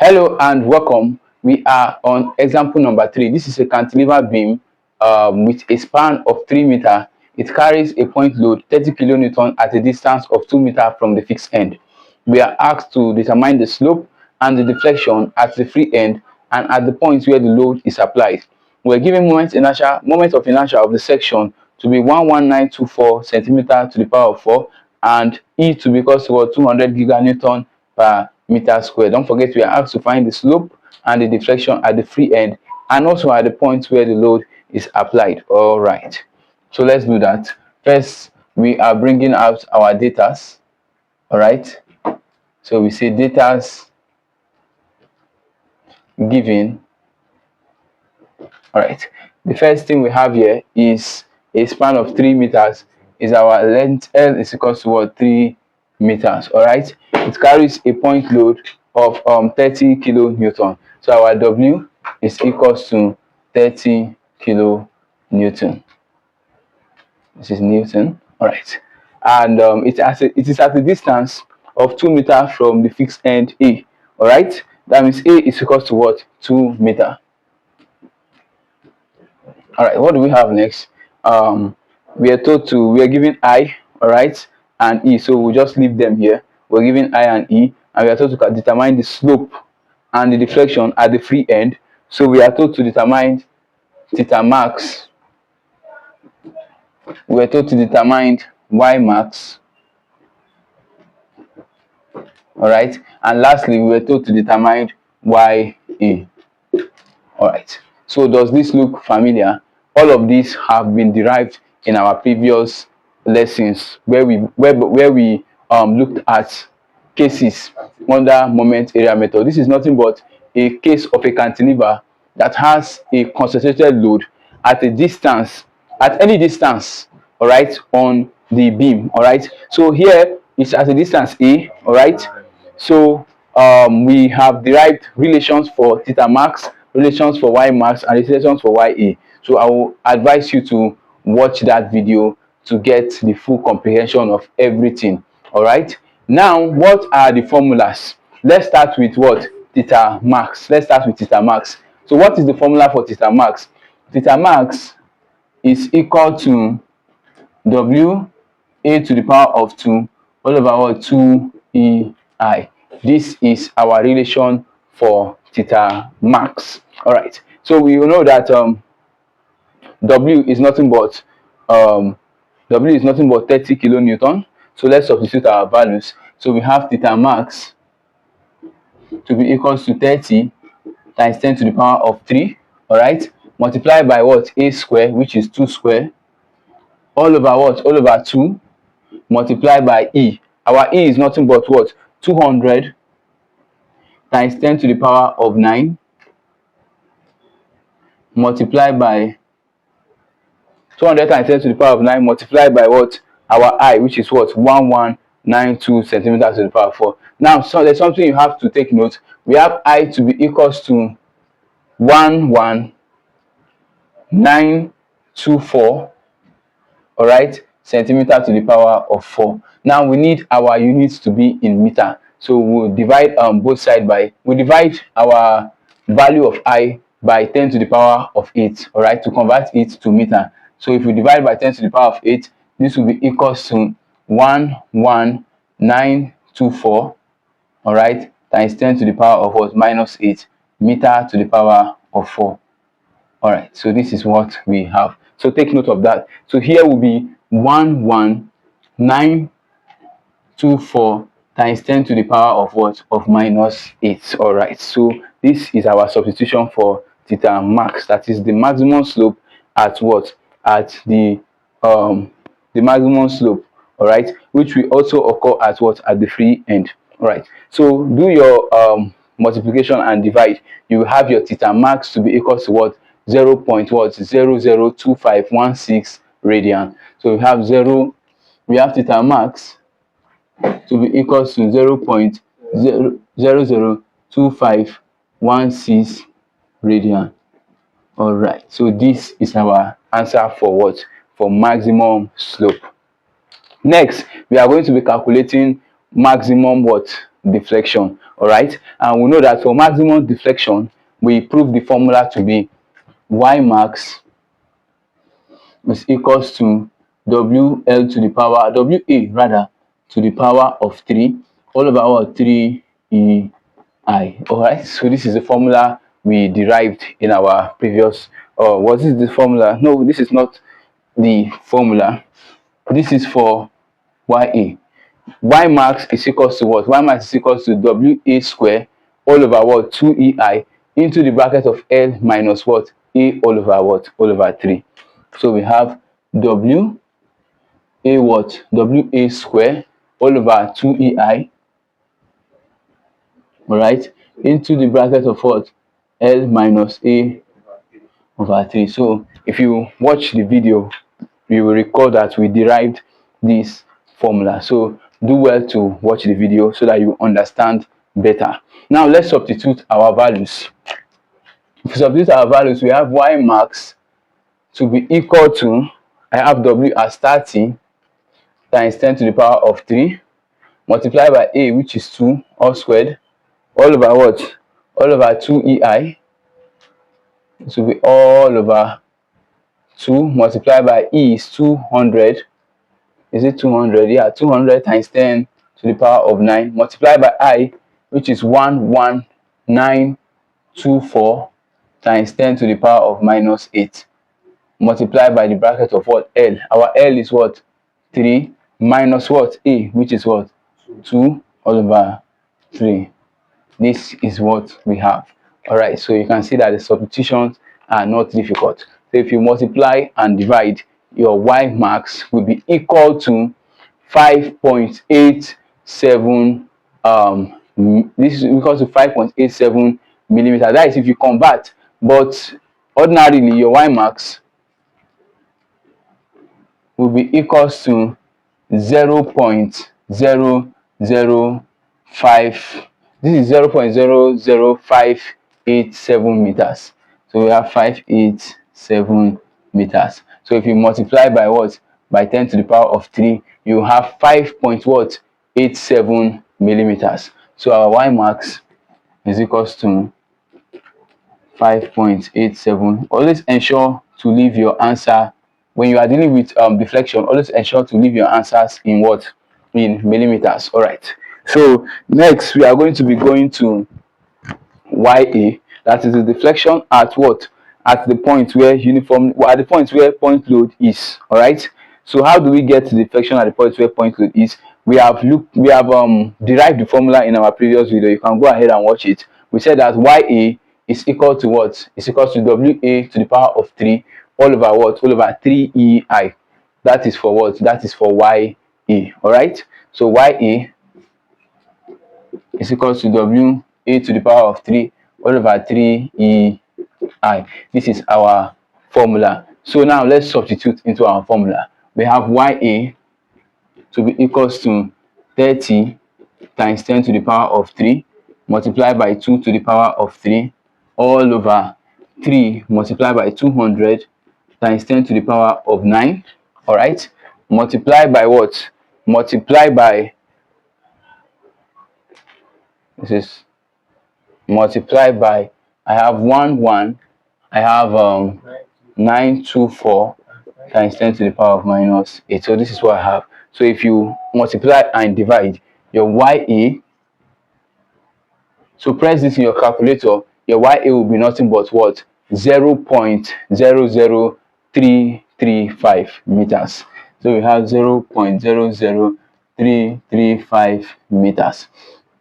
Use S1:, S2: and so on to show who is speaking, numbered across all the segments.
S1: Hello and welcome. We are on example number 3. This is a cantilever beam with a span of 3 meters. It carries a point load 30 kilonewton at a distance of 2 meters from the fixed end. We are asked to determine the slope and the deflection at the free end and at the point where the load is applied. We are given moment of inertia of the section to be 11924 centimeter to the power of 4 and E to be equal to 200 giganewton per meter square. Don't forget, we are asked to find the slope and the deflection at the free end and also at the point where the load is applied. All right, so let's do that. First, we are bringing out our datas. All right, so we say datas given. All right, the first thing we have here is a span of 3 meters. Is our length L is equal to 3 meters. All right, it carries a point load of 30 kilonewton. So our W is equals to 30 kilonewton. This is Newton. All right, and it is at a distance of 2 meters from the fixed end A. All right, that means A is equals to what? 2 meters. All right, what do we have next? We are given I, all right, and E. So we'll just leave them here. We're given I and E, and we are told to determine the slope and the deflection at the free end. So we are told to determine theta max. We are told to determine Y max. All right, and lastly, we were told to determine YA. All right. So does this look familiar? All of these have been derived in our previous lessons where we looked at cases under moment area method. This is nothing but a case of a cantilever that has a concentrated load at a distance, at any distance, all right, on the beam. All right, so here it's at a distance A. All right, so we have derived relations for theta max, relations for Y max, and relations for YA. So I will advise you to watch that video to get the full comprehension of everything. All right, now what are the formulas? Let's start with what? Theta max. Let's start with theta max. So what is the formula for theta max? Theta max is equal to W a to the power of 2 all over 2EI. This is our relation for theta max. All right, so we know that W is nothing but 30 kilonewton. So let's substitute our values. So we have theta max to be equals to 30 times 10 to the power of 3. All right, multiplied by what? A square, which is 2 square, all over what? All over 2 multiplied by E. Our E is nothing but what? 200 times 10 to the power of 9 multiplied by 200 times 10 to the power of 9 multiplied by what? Our I, which is what? 1192 centimeters to the power of 4. Now, so there's something you have to take note. We have I to be equals to 11924, all right, centimeter to the power of 4. Now we need our units to be in meter. So we'll divide both sides by, we divide our value of I by 10 to the power of 8, all right, to convert it to meter. So if we divide by 10 to the power of 8, this will be equals to 11924, all right, times 10 to the power of what? Minus 8 meter to the power of 4. All right, so this is what we have. So take note of that. So here will be 11924 times 10 to the power of what? Of minus 8. All right, so this is our substitution for theta max. That is the maximum slope at what? At the maximum slope. All right, which will also occur at what? At the free end. All right, so do your multiplication and divide. You will have your theta max to be equal to what? 0.002516 radian. So we have theta max to be equal to 0.002516 radian. All right, so this is our answer for what? For maximum slope. Next, we are going to be calculating maximum what? Deflection. All right, and we know that for maximum deflection, we prove the formula to be y max is equals to wl to the power wa rather to the power of 3 all over what 3 e I. All right, so this is the formula we derived in our previous, was this the formula? No, this is not the formula. This is for ya. Y max is equals to what? Y max is equals to wa square all over what 2ei into the bracket of l minus what a all over what all over 3. So we have wa what wa square all over 2ei, all right, into the bracket of what l minus a over 3. So if you watch the video, you will recall that we derived this formula. So do well to watch the video so that you understand better. Now let's substitute our values. If we substitute our values, we have y max to be equal to, I have w as 30 times 10 to the power of 3 multiplied by a, which is 2 all squared, all over what? All over 2ei. This will be all over 2 multiplied by e is 200. Is it 200? Yeah, 200 times 10 to the power of 9 multiplied by I, which is 11924 times 10 to the power of minus 8 multiplied by the bracket of what? L. Our L is what? 3 minus what? A, which is what? 2 all over 3. This is what we have. All right, so you can see that the substitutions are not difficult. So if you multiply and divide, your y max will be equal to 5.87 this is equal to 5.87 millimeters. That is if you convert, but ordinarily your y max will be equals to 0.005. This is 0.00587 meters. So we have 587 meters. So if you multiply by what? By 10 to the power of 3, you have 5.87 millimeters. So our y max is equals to 5.87. Always ensure to leave your answer when you are dealing with deflection. Always ensure to leave your answers in what? In millimeters. All right. So next we are going to be going to ya, that is the deflection at what? At the point where at the point where point load is. All right. So how do we get the deflection at the point where point load is? We have derived the formula in our previous video. You can go ahead and watch it. We said that ya is equal to what? Is equal to wa to the power of 3 all over what? All over 3ei. That is for what? That is for ya. All right. So ya is equal to wa to the power of 3 all over 3ei. This is our formula. So now let's substitute into our formula. We have ya to be equals to 30 times 10 to the power of 3 multiplied by 2 to the power of 3 all over 3 multiplied by 200 times 10 to the power of 9. All right, multiplied by what? Multiplied by, this is multiplied by, I have 1 I have 924 times 10 to the power of minus 8. So this is what I have. So if you multiply and divide your ya, so press this in your calculator, your ya will be nothing but what? 0.00335 meters. So we have 0.00335 meters.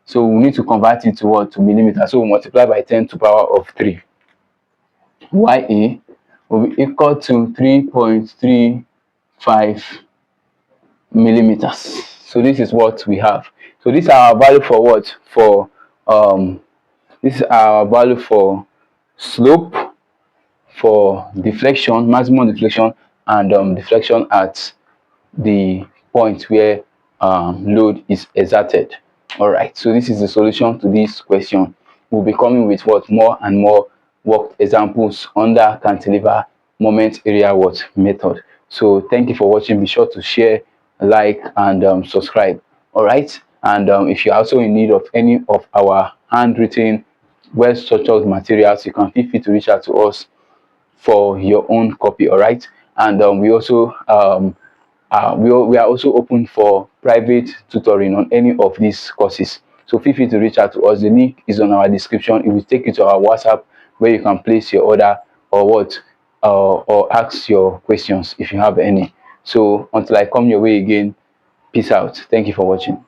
S1: So we need to convert it to what? To millimeters. So we multiply by 10 to the power of 3. Ya will be equal to 3.35 millimeters. So this is what we have. So this is our value for what? For this is our value for slope, for deflection, maximum deflection, and deflection at the point where load is exerted. All right, so this is the solution to this question. We'll be coming with what? More and more worked examples under cantilever moment area what method. So thank you for watching. Be sure to share, like, and subscribe. All right, And if you're also in need of any of our handwritten, well structured materials, you can feel free to reach out to us for your own copy. All right. And we are also open for private tutoring on any of these courses, so feel free to reach out to us. The link is on our description. It will take you to our WhatsApp, where you can place your order, or or ask your questions if you have any. So until I come your way again, peace out. Thank you for watching.